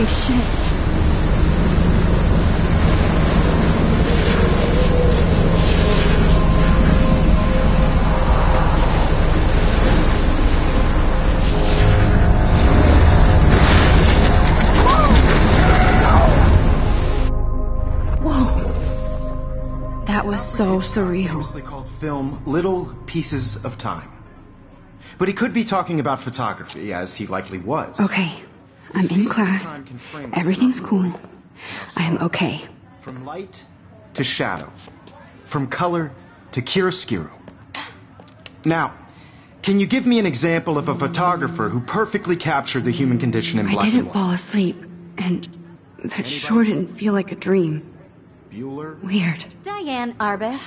Holy shit. That was so surreal. Famously called film Little Pieces of Time. But he could be talking about photography, as he likely was. Okay, I'm in class. Everything's cool. I am okay. From light to shadow. From color to chiaroscuro. Now, can you give me an example of a photographer who perfectly captured the human condition in black and white? I didn't fall asleep, and that sure didn't feel like a dream. Bueller? Weird. Diane Arbus.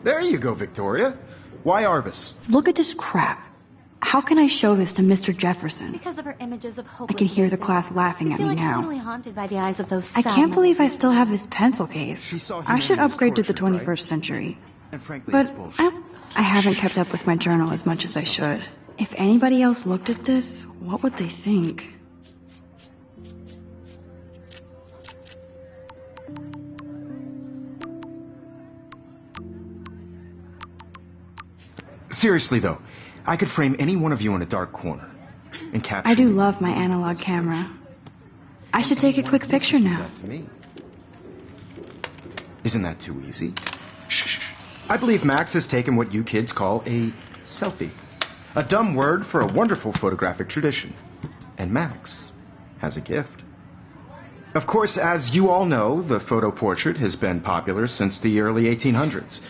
There you go, Victoria. Why Arbus? Look at this crap. How can I show this to Mr. Jefferson? Because of her images of I hopelessness. can hear the class laughing at me now. Totally haunted by the eyes of those I sad can't believe I mothers. still have this pencil case. I should upgrade to the 21st century. And frankly, But it's bullshit. I haven't kept up with my journal as much as I should. If anybody else looked at this, what would they think? Seriously, though, I could frame any one of you in a dark corner and capture... I do love my analog camera. I should take a quick picture now. That to me. Isn't that too easy? Shh. I believe Max has taken what you kids call a selfie. A dumb word for a wonderful photographic tradition. And Max has a gift. Of course, as you all know, the photo portrait has been popular since the early 1800s.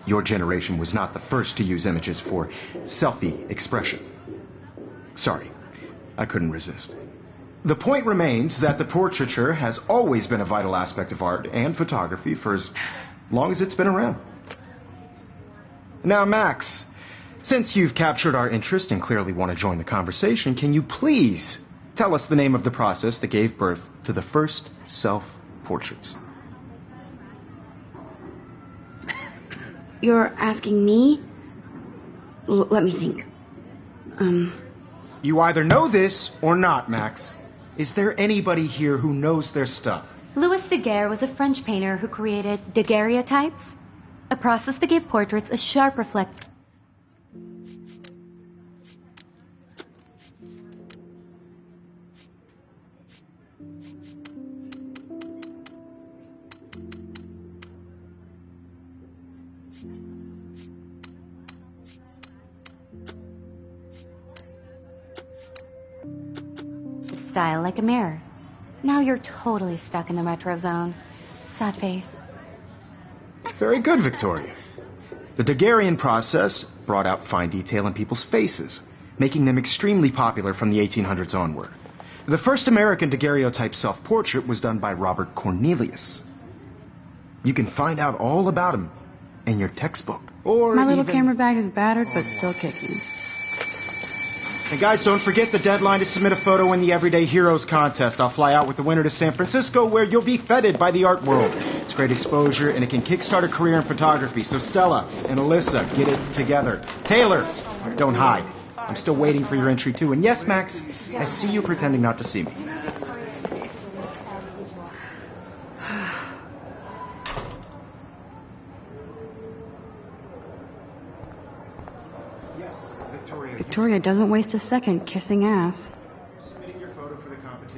Your generation was not the first to use images for selfie expression. Sorry, I couldn't resist. The point remains that the portraiture has always been a vital aspect of art and photography for as long as it's been around. Now, Max, since you've captured our interest and clearly want to join the conversation, can you please tell us the name of the process that gave birth to the first self-portraits? You're asking me? Let me think. You either know this or not, Max. Is there anybody here who knows their stuff? Louis Daguerre was a French painter who created daguerreotypes, a process that gave portraits a sharp reflection. Style like a mirror. Now you're totally stuck in the retro zone. Sad face. Very good, Victoria. The Daguerrean process brought out fine detail in people's faces, making them extremely popular from the 1800s onward. The first American daguerreotype self-portrait was done by Robert Cornelius. You can find out all about him in your textbook. Or My little even... camera bag is battered, but still kicking. And guys, don't forget the deadline to submit a photo in the Everyday Heroes contest. I'll fly out with the winner to San Francisco, where you'll be feted by the art world. It's great exposure, and it can kickstart a career in photography. So Stella and Alyssa, get it together. Taylor, don't hide. I'm still waiting for your entry, too. And yes, Max, I see you pretending not to see me. Victoria doesn't waste a second kissing ass.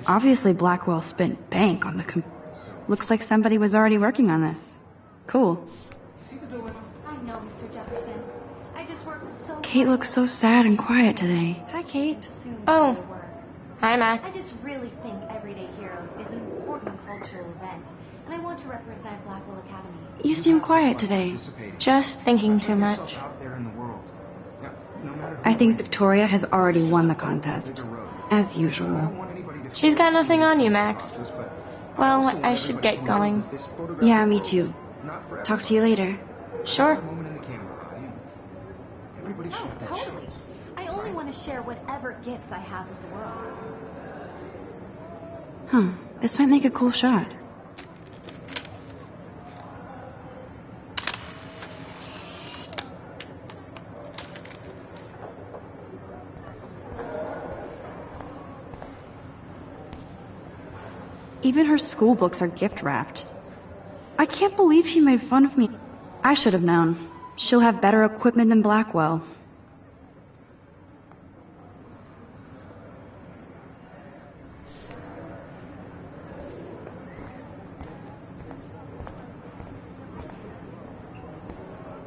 Obviously, Blackwell spent bank on the Looks like somebody was already working on this. Cool. I know, Mr. Jefferson. I just worked so Kate looks so sad and quiet today. Hi, Kate. Oh. Hi, Max. I just really think Everyday Heroes is an important cultural event, and I want to represent Blackwell Academy. You seem quiet today. Just thinking too much. I think Victoria has already won the contest. As usual. She's got nothing on you, Max. Well, I should get going. Yeah, me too. Talk to you later. Sure. Oh, totally. I only want to share whatever gifts I have with the world. Huh. This might make a cool shot. Even her school books are gift wrapped. I can't believe she made fun of me. I should have known. She'll have better equipment than Blackwell.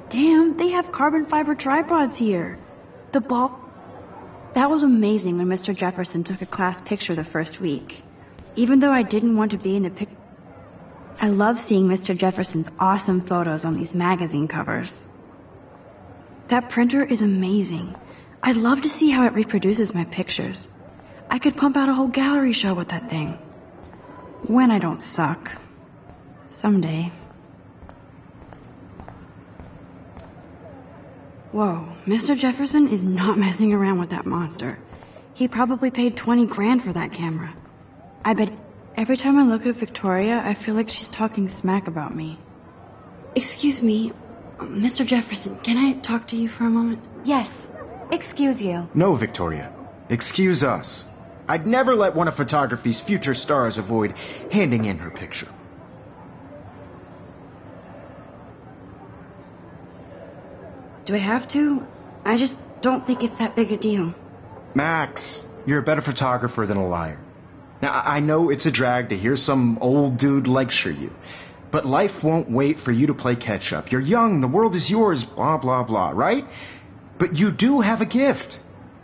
Damn, they have carbon fiber tripods here. The ball... That was amazing when Mr. Jefferson took a class picture the first week. Even though I didn't want to be in the picture, I love seeing Mr. Jefferson's awesome photos on these magazine covers. That printer is amazing. I'd love to see how it reproduces my pictures. I could pump out a whole gallery show with that thing. When I don't suck. Someday. Whoa, Mr. Jefferson is not messing around with that monster. He probably paid 20 grand for that camera. I bet every time I look at Victoria, I feel like she's talking smack about me. Excuse me, Mr. Jefferson, can I talk to you for a moment? Yes. Excuse you. No, Victoria. Excuse us. I'd never let one of photography's future stars avoid handing in her picture. Do I have to? I just don't think it's that big a deal. Max, you're a better photographer than a liar. Now, I know it's a drag to hear some old dude lecture you, but life won't wait for you to play catch-up. You're young, the world is yours, blah, blah, blah, right? But you do have a gift.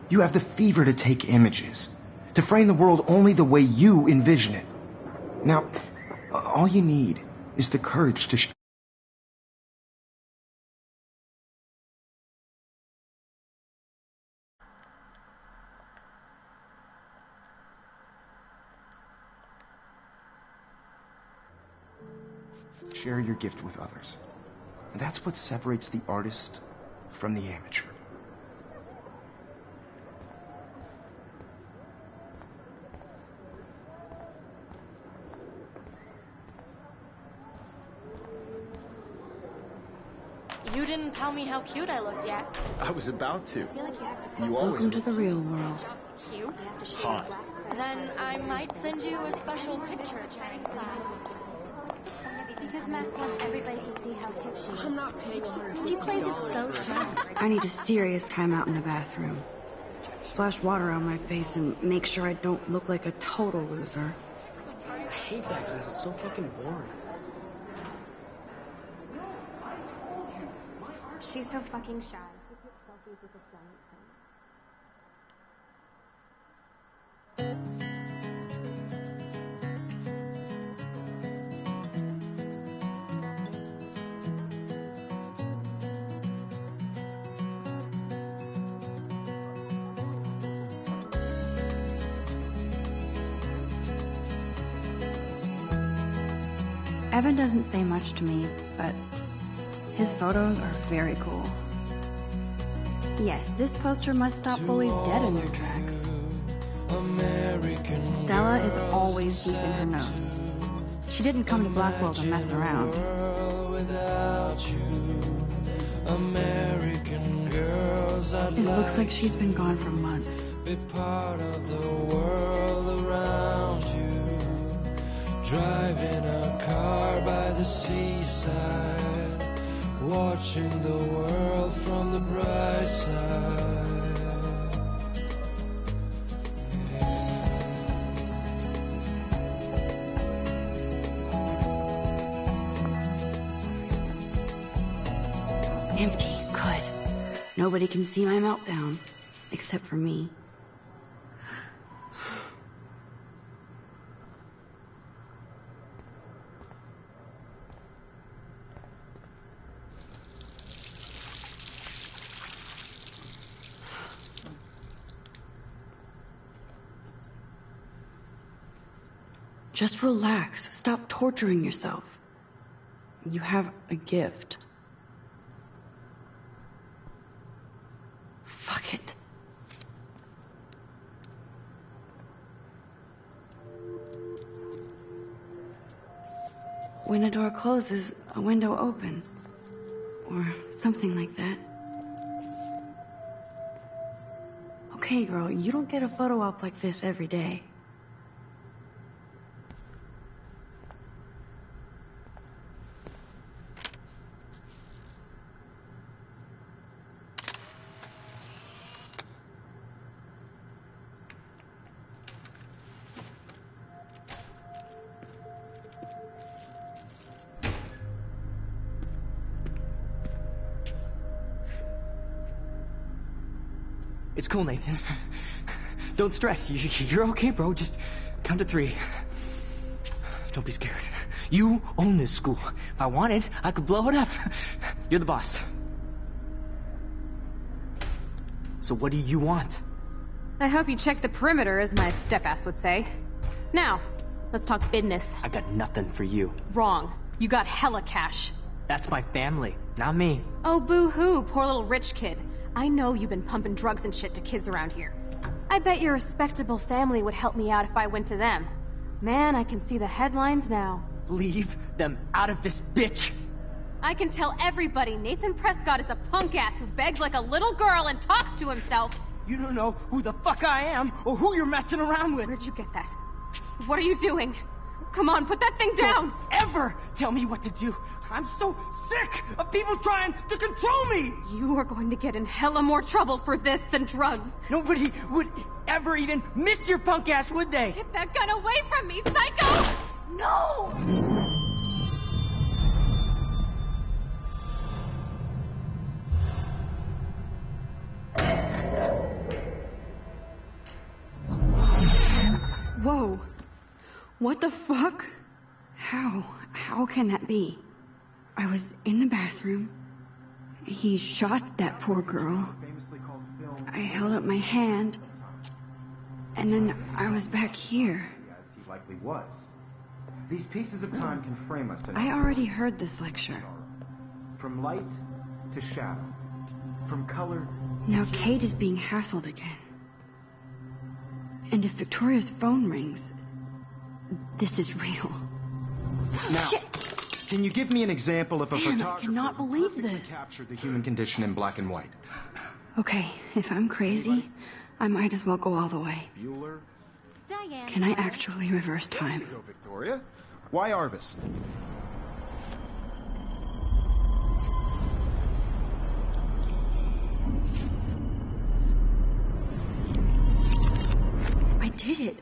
You have the fever to take images, to frame the world only the way you envision it. Now, all you need is the courage to... Share your gift with others. And that's what separates the artist from the amateur. You didn't tell me how cute I looked yet. I was about to. You Welcome to the real world. Cute? hot. Then I might send you a special picture during class. Because Max wants everybody to see how hip she is. I'm not paying She plays it so sharp. I need a serious timeout in the bathroom. Splash water on my face and make sure I don't look like a total loser. I hate that class. It's so fucking boring. She's so fucking shy. Evan doesn't say much to me, but his photos are very cool. Yes, this poster must stop bullies dead in their tracks. Stella is always deep in her nose. She didn't come to Blackwell to mess around. It looks like she's been gone for months. Be part of the world around you. Driving a car by the seaside, watching the world from the bright side. Empty. Good. Nobody can see my meltdown. Except for me. Just relax. Stop torturing yourself. You have a gift. Fuck it. When a door closes, a window opens. Or something like that. Okay, girl, you don't get a photo op like this every day. It's cool, Nathan. Don't stress. You're okay, bro. Just count to 3. Don't be scared. You own this school. If I wanted, I could blow it up. You're the boss. So what do you want? I hope you check the perimeter, as my step-ass would say. Now, let's talk business. I got nothing for you. Wrong. You got hella cash. That's my family, not me. Oh, boo-hoo, poor little rich kid. I know you've been pumping drugs and shit to kids around here. I bet your respectable family would help me out if I went to them. Man, I can see the headlines now. Leave them out of this, bitch! I can tell everybody Nathan Prescott is a punk-ass who begs like a little girl and talks to himself. You don't know who the fuck I am or who you're messing around with. Where'd you get that? What are you doing? Come on, put that thing down! Don't ever tell me what to do. I'm so sick of people trying to control me! You are going to get in hella more trouble for this than drugs. Nobody would ever even miss your punk ass, would they? Get that gun away from me, psycho! No! Whoa. What the fuck? How can that be? I was in the bathroom. He shot that poor girl. I held up my hand. And then I was back here. As he likely was. These pieces of time can frame us in I already heard this lecture. from light to shadow, from color. Now Kate is being hassled again. And if Victoria's phone rings, this is real. Now, Shit! can you give me an example of a Man, I photographer cannot who believe perfectly this. captured the human condition in black and white? Okay, if I'm crazy, I might as well go all the way. Bueller? Diane. Can I actually reverse There you time? go, Victoria. Why Arvis? I did it.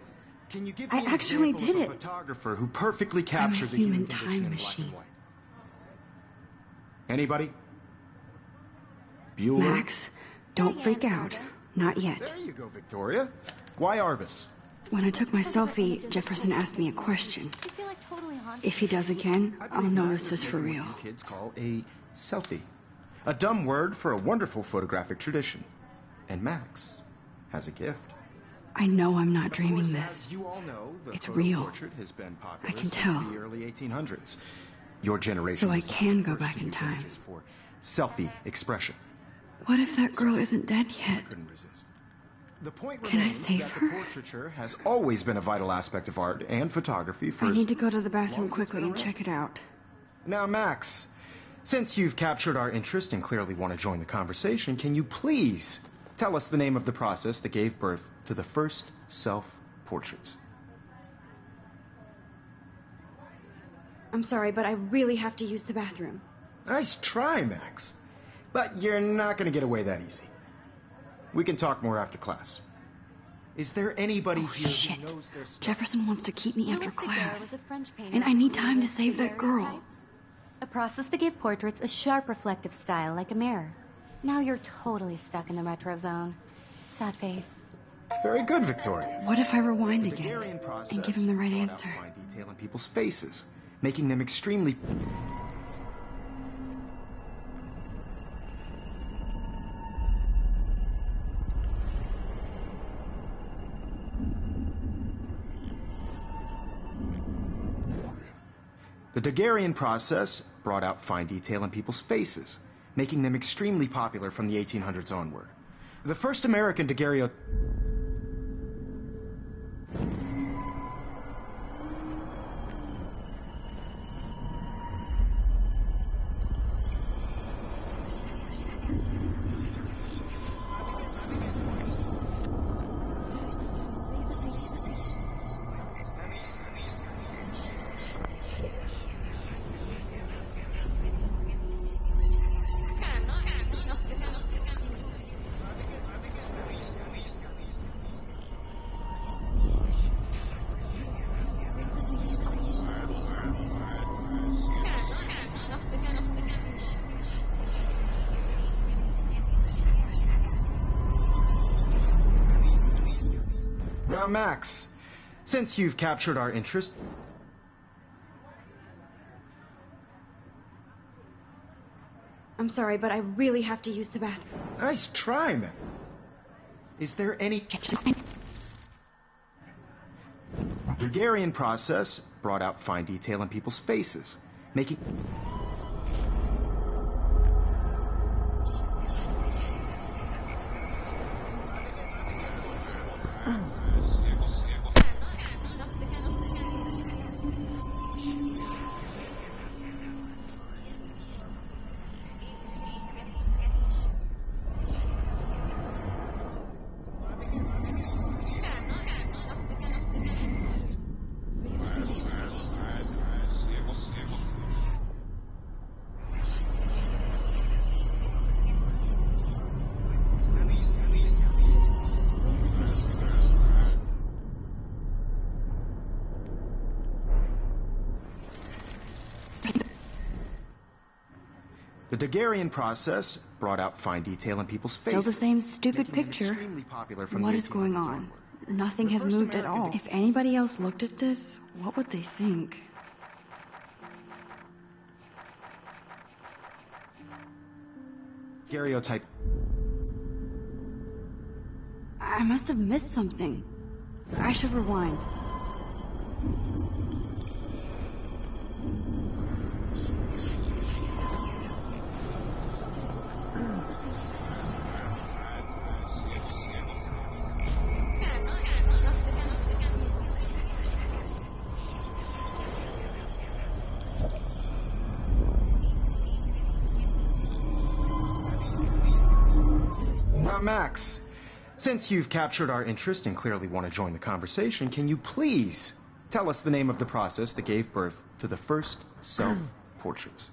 Can you give I me an actually example did of a it. photographer who perfectly captured the human human condition time in black machine. and white? Anybody? Bueller? Max, don't freak out. Not yet. There you go, Victoria. Why Arvis? When I took my selfie, Jefferson asked me a question. You feel like totally haunted. If he does again, I I'll believe know Max this is for making real. what you kids call a selfie. A dumb word for a wonderful photographic tradition. And Max has a gift. I know I'm not Of dreaming course, this. as you all know, the It's photo real. portrait has been popular I can since tell. the early 1800s. Your generation So I was the can go first back to in use time. images for selfie expression. What if that girl isn't dead yet? Couldn't resist. The point Can I remains save that her? the portraiture has always been a vital aspect of art and photography for I as need to go to the bathroom long as it's quickly been and around. check it out. Now, Max, since you've captured our interest and clearly want to join the conversation, can you please tell us the name of the process that gave birth to the first self-portraits? I'm sorry, but I really have to use the bathroom. Nice try, Max. But you're not going to get away that easy. We can talk more after class. Is there anybody Oh, here shit. who knows their stuff? Jefferson wants to keep me Louis after Daguerre class. was a French painter And I need who time to created save that girl. daguerreotypes, a process that gave portraits a sharp reflective style like a mirror. Now you're totally stuck in the retro zone. Sad face. Very good, Victoria. What if I rewind The again Daguerrean process and give him the right brought out answer? fine detail in people's faces, making them extremely... The Daguerrean process brought out fine detail in people's faces, making them extremely popular from the 1800s onward. The first American daguerreotype... Now, Max, since you've captured our interest... I'm sorry, but I really have to use the bathroom. Nice try, man. Is there any... The Daguerrean process brought out fine detail in people's faces, making... The Daguerrean process brought out fine detail in people's faces. Still the same stupid making it picture. extremely popular from What the is going 1800s on? onward. Nothing The has first moved at American all. If anybody else looked at this, what would they think? Daguerreotype. I must have missed something. I should rewind. Now, Max, since you've captured our interest and clearly want to join the conversation, can you please tell us the name of the process that gave birth to the first self-portraits?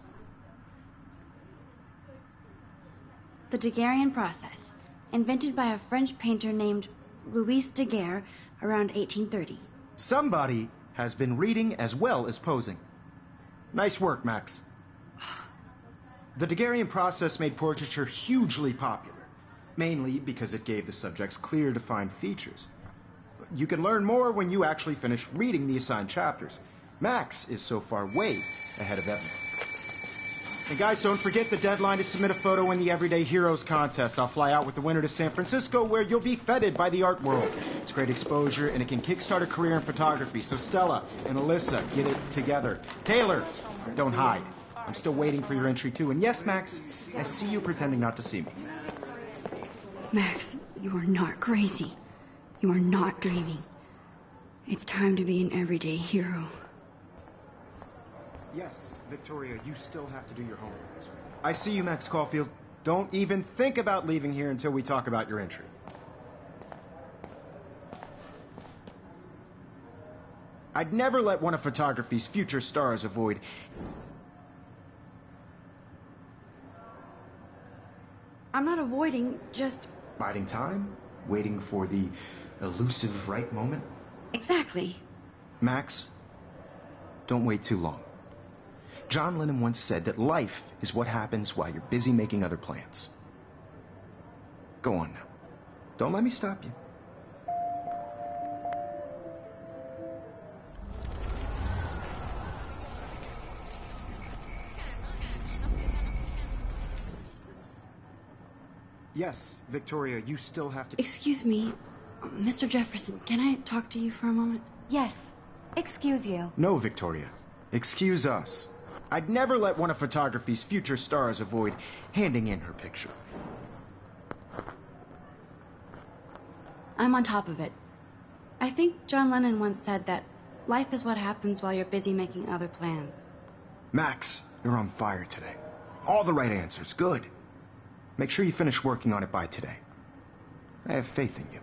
The Daguerrean process, invented by a French painter named Louis Daguerre around 1830. Somebody has been reading as well as posing. Nice work, Max. The Daguerrean process made portraiture hugely popular, mainly because it gave the subjects clear, defined features. You can learn more when you actually finish reading the assigned chapters. Max is so far way ahead of everyone. And guys, don't forget the deadline to submit a photo in the Everyday Heroes contest. I'll fly out with the winner to San Francisco, where you'll be feted by the art world. It's great exposure, and it can kickstart a career in photography. So Stella and Alyssa, get it together. Taylor, don't hide. I'm still waiting for your entry, too. And yes, Max, I see you pretending not to see me. Max, you are not crazy. You are not dreaming. It's time to be an everyday hero. Yes, Victoria, you still have to do your homework. I see you, Max Caulfield. Don't even think about leaving here until we talk about your entry. I'd never let one of photography's future stars avoid... I'm not avoiding, just... biding time, waiting for the elusive right moment. Exactly. Max, don't wait too long. John Lennon once said that life is what happens while you're busy making other plans. Go on now. Don't let me stop you. Yes, Victoria, you still have to... Excuse me, Mr. Jefferson, can I talk to you for a moment? Yes. Excuse you. No, Victoria. Excuse us. I'd never let one of photography's future stars avoid handing in her picture. I'm on top of it. I think John Lennon once said that life is what happens while you're busy making other plans. Max, you're on fire today. All the right answers. Good. Make sure you finish working on it by today. I have faith in you.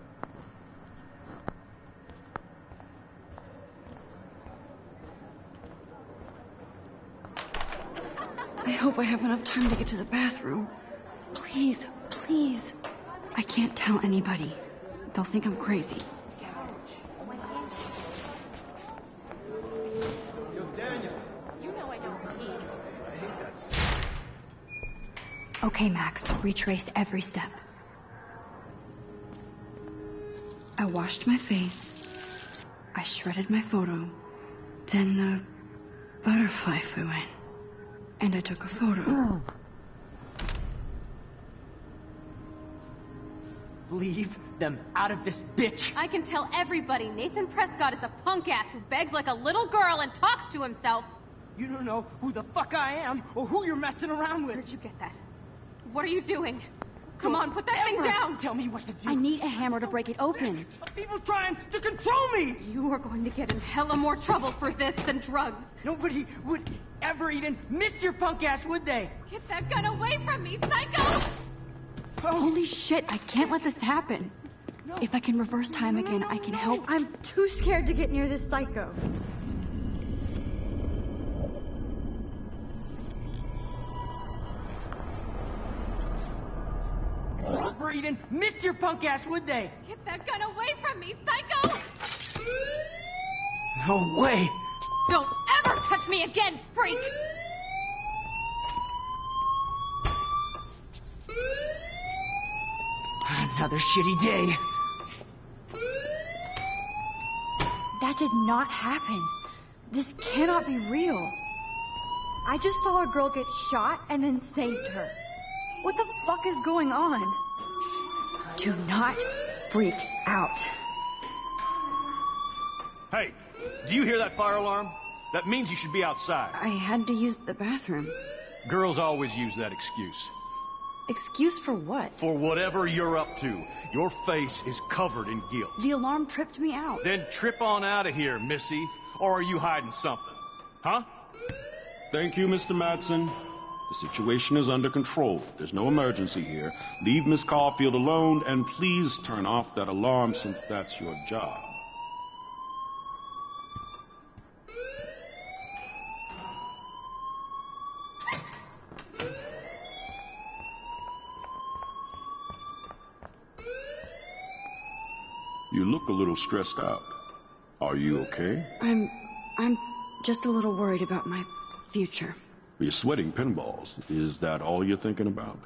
I hope I have enough time to get to the bathroom. Please, please. I can't tell anybody. They'll think I'm crazy. You know I don't tease. I hate that song. Okay, Max, retrace every step. I washed my face, shredded my photo. Then the butterfly flew in. And I took a photo. Leave them out of this, bitch! I can tell everybody Nathan Prescott is a punk ass who begs like a little girl and talks to himself. You don't know who the fuck I am or who you're messing around with. Where'd you get that? What are you doing? Come on, put that thing down! Tell me what to do. I need a hammer to break it open. People trying to control me! You are going to get in hella more trouble for this than drugs. Nobody would ever even miss your punk ass, would they? Get that gun away from me, psycho! Holy shit, I can't let this happen. If I can reverse time again, I can help. I'm too scared to get near this psycho. Never even miss your punk ass, would they? Get that gun away from me, psycho! No way! Don't ever touch me again, freak! Another shitty day. That did not happen. This cannot be real. I just saw a girl get shot and then saved her. What the fuck is going on? Do not freak out. Hey, do you hear that fire alarm? That means you should be outside. I had to use the bathroom. Girls always use that excuse. Excuse for what? For whatever you're up to, your face is covered in guilt. The alarm tripped me out. Then trip on out of here, Missy. Or are you hiding something? Huh? Thank you, Mr. Madsen. The situation is under control. There's no emergency here. Leave Miss Caulfield alone, and please turn off that alarm since that's your job. You look a little stressed out. Are you okay? I'm just a little worried about my future. You're sweating pinballs. Is that all you're thinking about?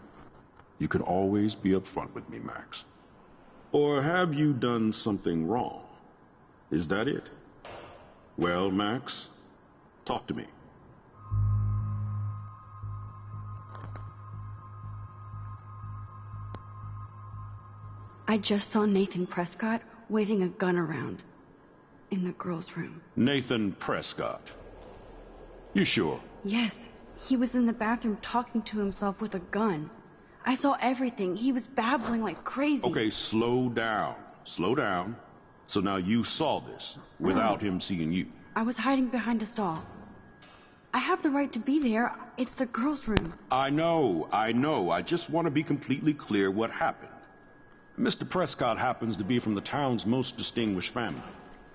You can always be upfront with me, Max. Or have you done something wrong? Is that it? Well, Max, talk to me. I just saw Nathan Prescott waving a gun around in the girls' room. Nathan Prescott. You sure? Yes, he was in the bathroom talking to himself with a gun. I saw everything. He was babbling like crazy. Okay, slow down. Slow down. So now you saw this without him seeing you. I was hiding behind a stall. I have the right to be there. It's the girls' room. I know. I just want to be completely clear what happened. Mr. Prescott happens to be from the town's most distinguished family,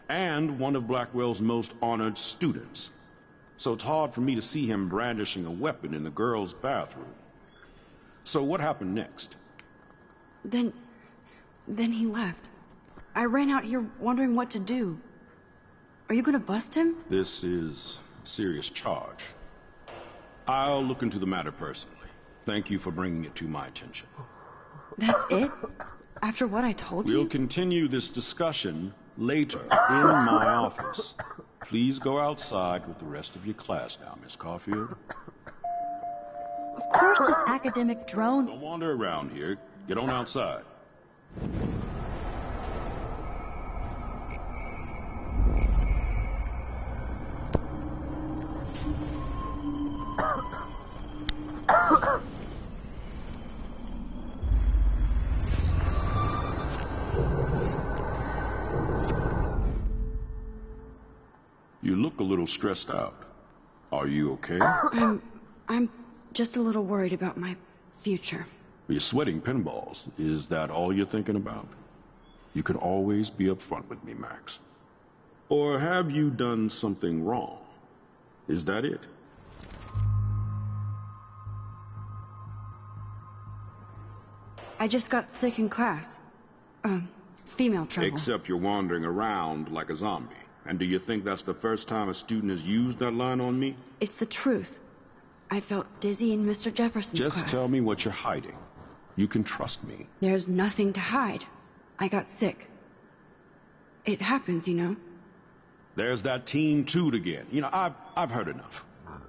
and one of Blackwell's most honored students. So it's hard for me to see him brandishing a weapon in the girls' bathroom. So what happened next? Then he left. I ran out here wondering what to do. Are you gonna bust him? This is a serious charge. I'll look into the matter personally. Thank you for bringing it to my attention. That's it? After what I told you? We'll continue this discussion later in my office. Please go outside with the rest of your class now, Miss Caulfield. Of course this academic drone... Don't wander around here. Get on outside. You look a little stressed out. Are you okay? I'm just a little worried about my future. You're sweating pinballs. Is that all you're thinking about? You can always be upfront with me, Max. Or have you done something wrong? Is that it? I just got sick in class. Female trouble. Except you're wandering around like a zombie. And do you think that's the first time a student has used that line on me? It's the truth. I felt dizzy in Mr. Jefferson's class. Just tell me what you're hiding. You can trust me. There's nothing to hide. I got sick. It happens, you know. There's that Team Toot again. You know, I've heard enough.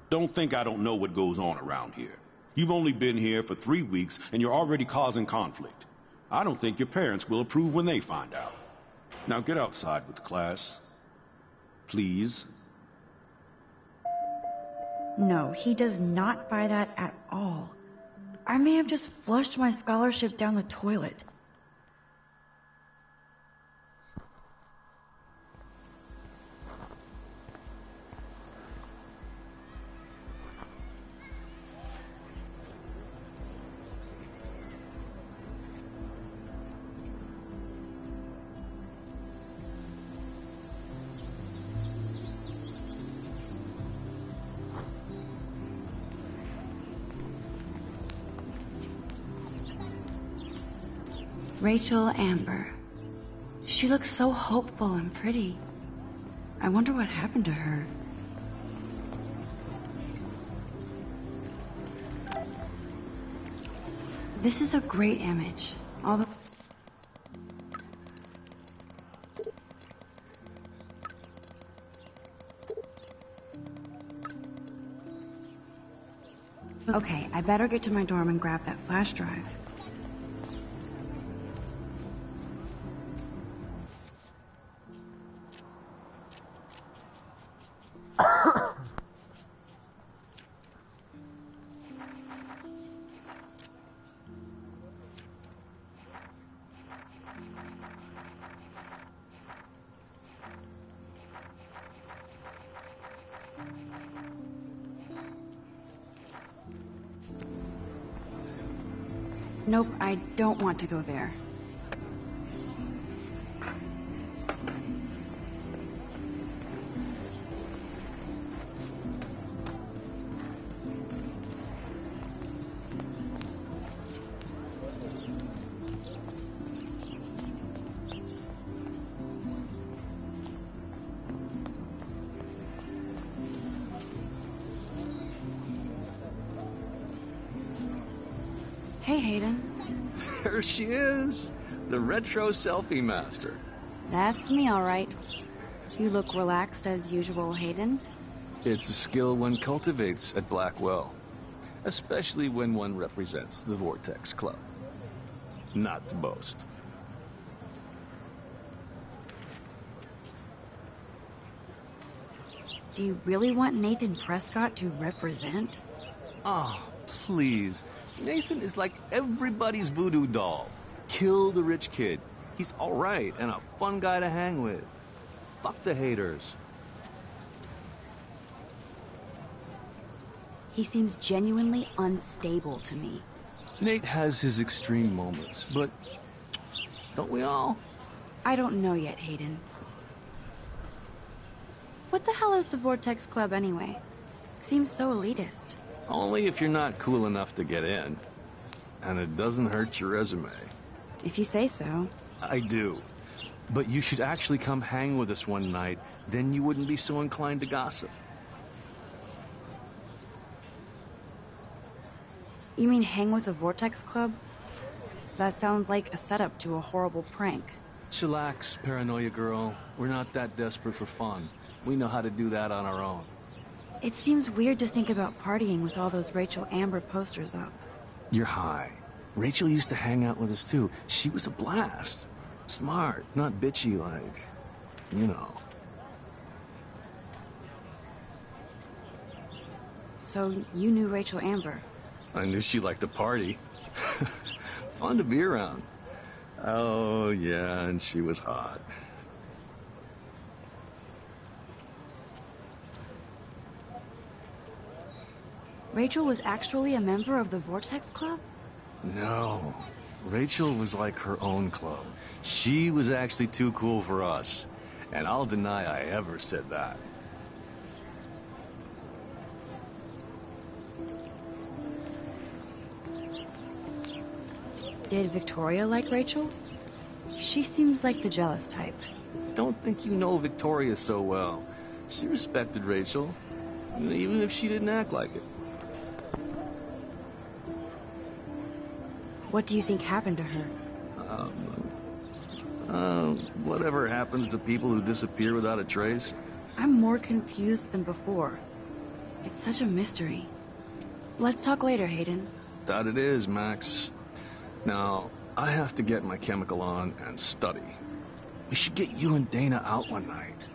Don't think I don't know what goes on around here. You've only been here for 3 weeks, and you're already causing conflict. I don't think your parents will approve when they find out. Now get outside with class. Please. No, he does not buy that at all. I may have just flushed my scholarship down the toilet. Rachel Amber. She looks so hopeful and pretty. I wonder what happened to her. This is a great image. Although okay, I better get to my dorm and grab that flash drive. Nope, I don't want to go there. Hey, Hayden. There she is, the retro selfie master. That's me, all right. You look relaxed as usual, Hayden. It's a skill one cultivates at Blackwell, especially when one represents the Vortex Club. Not to boast. Do you really want Nathan Prescott to represent? Oh, please. Nathan is like everybody's voodoo doll. Kill the rich kid. He's all right and a fun guy to hang with. Fuck the haters. He seems genuinely unstable to me. Nate has his extreme moments, but don't we all? I don't know yet, Hayden. What the hell is the Vortex Club anyway? Seems so elitist. Only if you're not cool enough to get in. And it doesn't hurt your resume. If you say so. I do. But you should actually come hang with us one night, then you wouldn't be so inclined to gossip. You mean hang with the Vortex Club? That sounds like a setup to a horrible prank. Chillax, paranoia girl. We're not that desperate for fun. We know how to do that on our own. It seems weird to think about partying with all those Rachel Amber posters up. You're high. Rachel used to hang out with us too. She was a blast. Smart, not bitchy like, you know. So you knew Rachel Amber? I knew she liked to party. Fun to be around. Oh, yeah, and she was hot. Rachel was actually a member of the Vortex Club? No. Rachel was like her own club. She was actually too cool for us. And I'll deny I ever said that. Did Victoria like Rachel? She seems like the jealous type. Don't think you know Victoria so well. She respected Rachel, even if she didn't act like it. What do you think happened to her? Whatever happens to people who disappear without a trace, I'm more confused than before. It's such a mystery. Let's talk later, Hayden. That it is, Max. Now, I have to get my chemical on and study. We should get you and Dana out one night.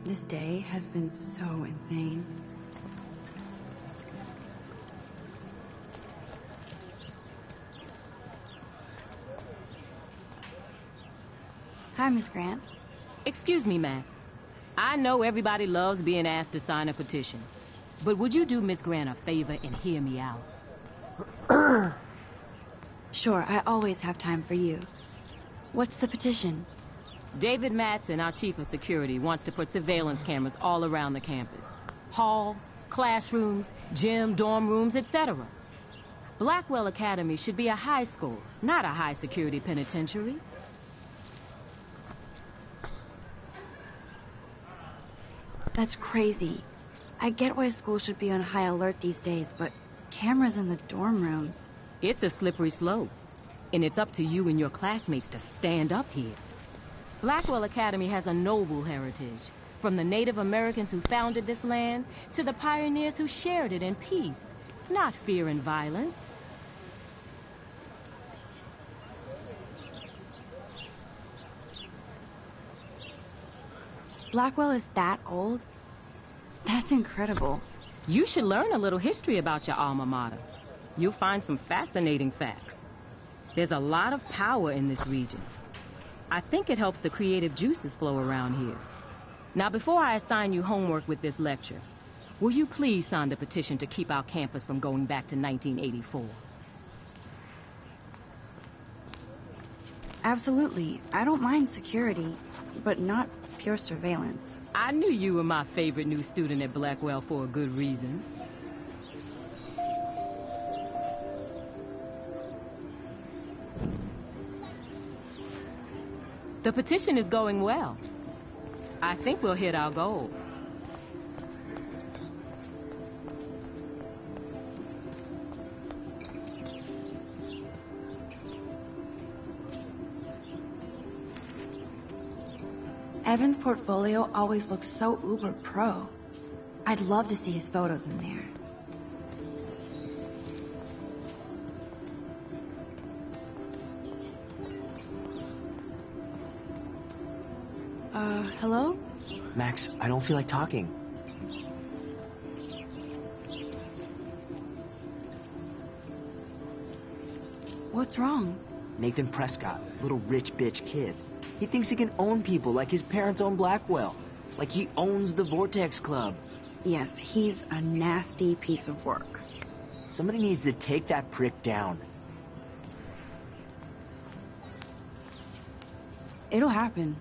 This day has been so insane. Hi, Miss Grant. Excuse me, Max. I know everybody loves being asked to sign a petition. But would you do Miss Grant a favor and hear me out? Sure, I always have time for you. What's the petition? David Madsen, our chief of security, wants to put surveillance cameras all around the campus. Halls, classrooms, gym, dorm rooms, etc. Blackwell Academy should be a high school, not a high-security penitentiary. That's crazy. I get why schools should be on high alert these days, but cameras in the dorm rooms... It's a slippery slope, and it's up to you and your classmates to stand up here. Blackwell Academy has a noble heritage, from the Native Americans who founded this land to the pioneers who shared it in peace, not fear and violence. Blackwell is that old? That's incredible. You should learn a little history about your alma mater. You'll find some fascinating facts. There's a lot of power in this region. I think it helps the creative juices flow around here. Now, before I assign you homework with this lecture, will you please sign the petition to keep our campus from going back to 1984? Absolutely. I don't mind security, but not pure surveillance. I knew you were my favorite new student at Blackwell for a good reason. The petition is going well. I think we'll hit our goal. Evan's portfolio always looks so uber pro. I'd love to see his photos in there. Hello? Max, I don't feel like talking. What's wrong? Nathan Prescott, little rich bitch kid. He thinks he can own people like his parents own Blackwell. Like he owns the Vortex Club. Yes, he's a nasty piece of work. Somebody needs to take that prick down. It'll happen.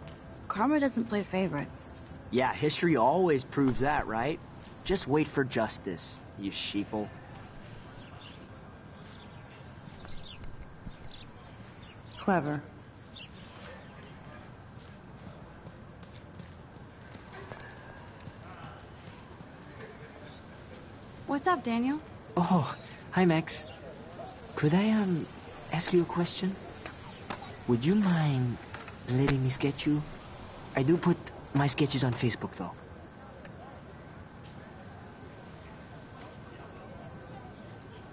Karma doesn't play favorites. Yeah, history always proves that, right? Just wait for justice, you sheeple. Clever. What's up, Daniel? Oh, hi, Max. Could I, ask you a question? Would you mind letting me sketch you? I do put my sketches on Facebook, though.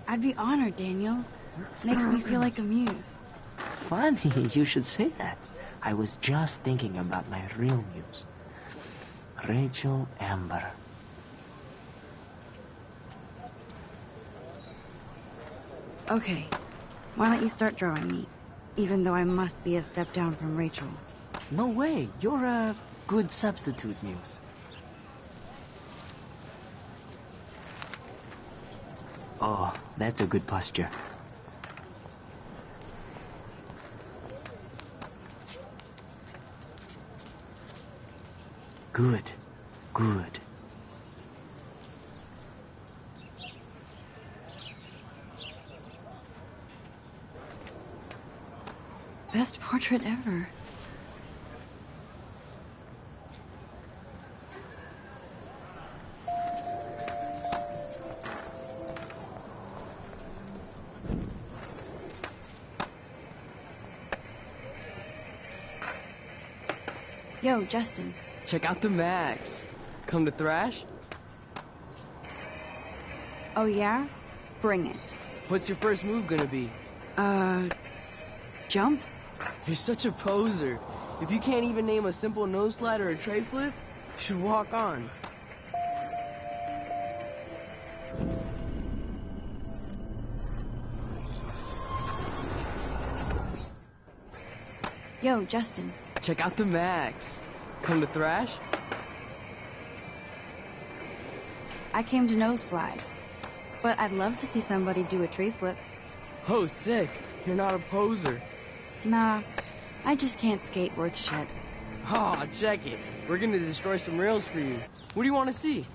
I'd be honored, Daniel. Makes me feel like a muse. Funny you should say that. I was just thinking about my real muse. Rachel Amber. Okay, why don't you start drawing me? Even though I must be a step down from Rachel. No way, you're a good substitute muse. Oh, that's a good posture. Good, good. Best portrait ever. Yo, Justin. Check out the Max. Come to thrash? Oh, yeah? Bring it. What's your first move gonna be? Jump? You're such a poser. If you can't even name a simple nose slide or a tray flip, you should walk on. Yo, Justin. Check out the Max. Come to thrash? I came to nose slide, but I'd love to see somebody do a tree flip. Oh, sick. You're not a poser. Nah, I just can't skate worth shit. Oh, check it. We're gonna destroy some rails for you. What do you want to see?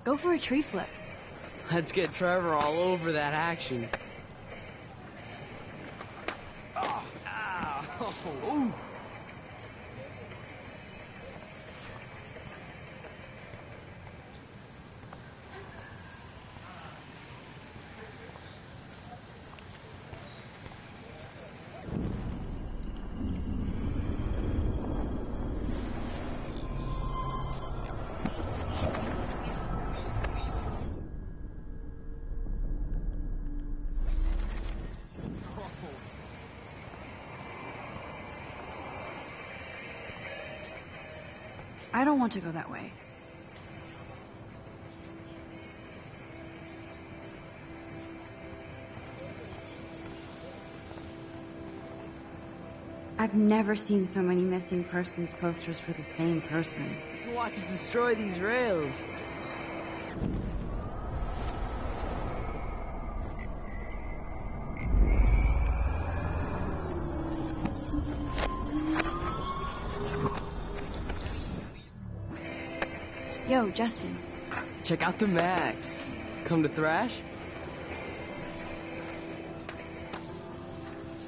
Go for a tree flip. Let's get Trevor all over that action. Oh, ow. Oh. I don't want to go that way. I've never seen so many missing persons posters for the same person. You can watch us destroy these rails. Yo, Justin. Check out the Max. Come to thrash?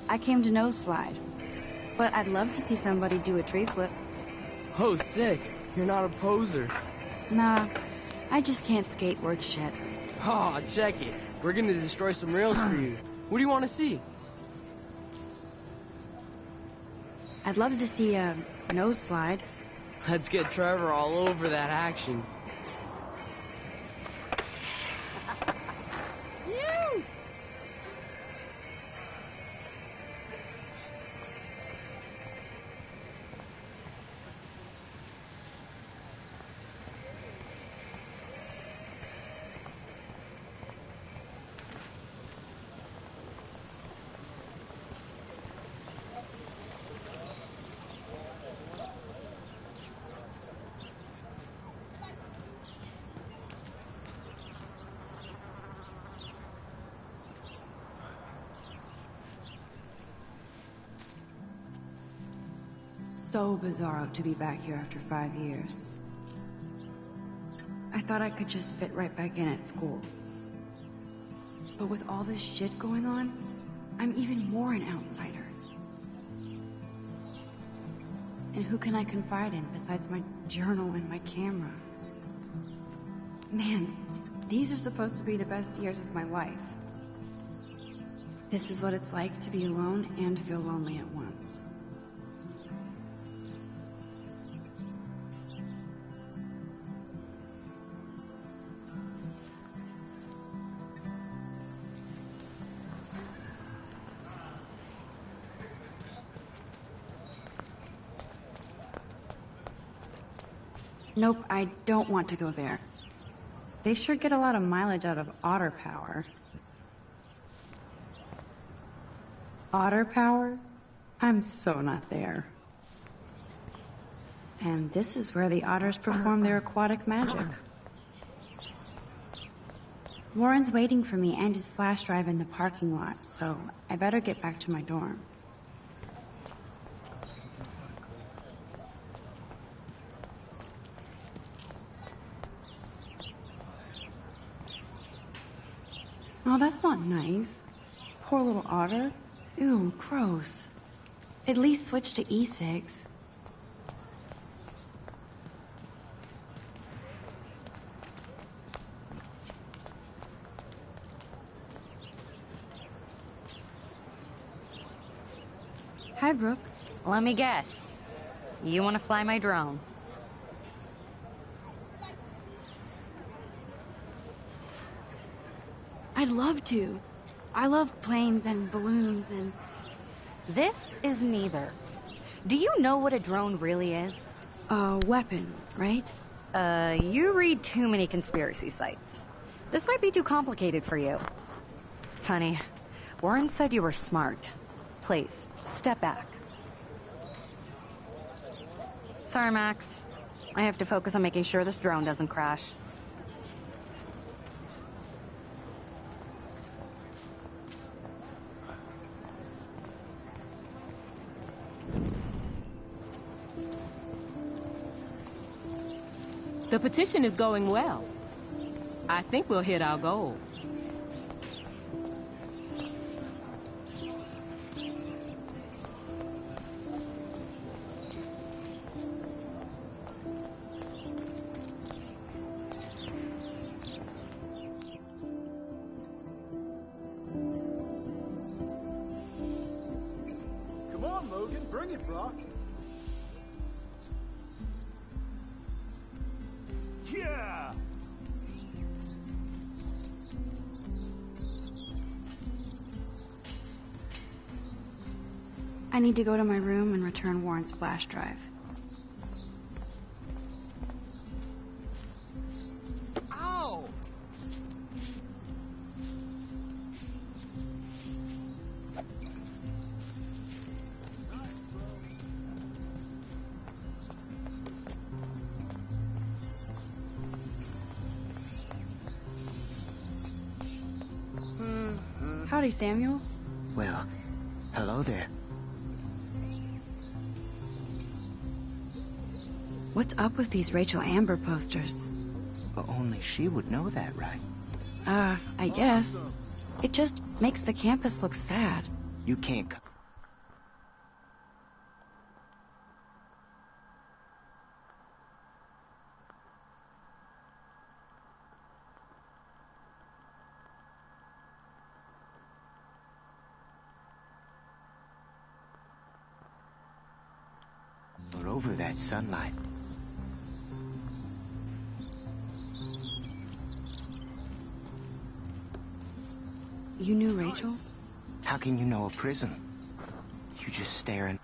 I came to nose slide, but I'd love to see somebody do a tree flip. Oh, sick. You're not a poser. Nah, I just can't skate worth shit. Oh, check it. We're gonna destroy some rails for you. What do you want to see? I'd love to see a nose slide. Let's get Trevor all over that action. You! So bizarre to be back here after 5 years. I thought I could just fit right back in at school. But with all this shit going on, I'm even more an outsider. And who can I confide in besides my journal and my camera? Man, these are supposed to be the best years of my life. This is what it's like to be alone and feel lonely at once. Nope, I don't want to go there. They sure get a lot of mileage out of otter power. Otter power? I'm so not there. And this is where the otters perform their aquatic magic. Warren's waiting for me and his flash drive in the parking lot, so I better get back to my dorm. Oh, that's not nice. Poor little otter. Ew, gross. At least switch to e-cigs. Hi, Brooke. Let me guess. You want to fly my drone? I'd love to. I love planes and balloons and... This is neither. Do you know what a drone really is? A weapon, right? You read too many conspiracy sites. This might be too complicated for you. Honey, Warren said you were smart. Please, step back. Sorry, Max. I have to focus on making sure this drone doesn't crash. The petition is going well. I think we'll hit our goal. Come on, Logan, bring it, bro. Yeah! I need to go to my room and return Warren's flash drive. Ow! Howdy, Samuel. Well, hello there. What's up with these Rachel Amber posters? Only she would know that, right? I guess. It just makes the campus look sad. You can't... over that sunlight. You knew Rachel? How can you know a prism? You just staring.